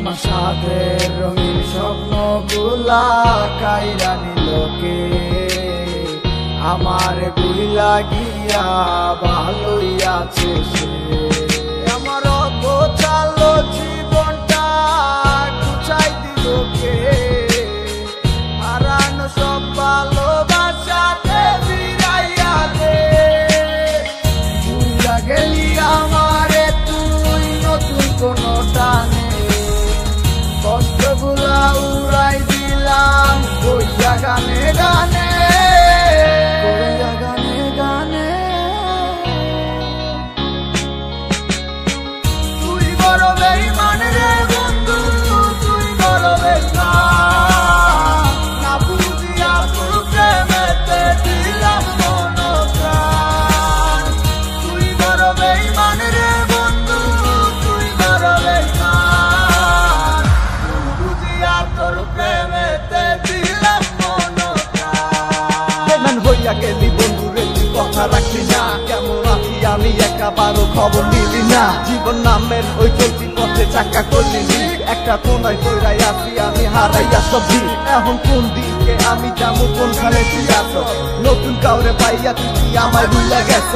আমার সাথের রঙিন স্বপ্নগুলা কাইরা নিলকে আমার বুইলা গিয়া ভালোই আছে সে। আমার অগোছালো জীবনটা গুছাই দিল কে, হারানো সব ভালোবাসাতে ফিরাইয়া দে। ভুইলা গেলি আমারে তুই নতুন কোনো টানে, কষ্টগুলা উড়াই দিলাম কইয়া গানে গানে, কইয়া গানে গানে। তুই বড় বেঈমান রে বন্ধু, তুই বড় বেঈমান, না বুঝিয়া তোর প্রেমেতে দিলাম মন প্রাণ। তুই বড় বেঈমান রে বন্ধু, তুই বড় বেঈমান, বুঝিয়া তোর প্রেমেতে দিলাম মন প্রাণ। বেঈমান হইয়া গেলি বন্ধু রে, তুই কথা রাখলি না, কেমন আছি আমি একাবারও খবর নিলি না। জীবন নামের ওই চলতি পথে চাকা করলি, একটা কোনায় কইরাই আছি আমি হারাইয়া সবজি। এখন কোন দিকে আমি যাবো, কোনখানে তুই আছো? নতুন কাউরে পাইয়া তুই কি আমায় ভুইলা গেছ?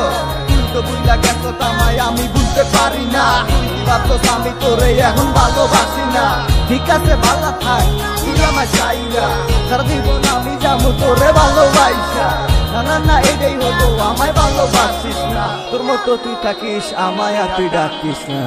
তুই তো ভুইলা গেছ তামায় আমি বুঝতে পারি না। তুই কি ভাবছস আমি তোরে এখন ভালোবাসি না? ঠিক আছে ভালো থাক, তুই আমায় চাই না, সারা জীবন আমি যাবো তোরে ভালোবাসা। না না না এটাই হতো, আমায় ভালোবাসিস না, তোর মতো তুই থাকিস আমায় আর তুই ডাকিস না।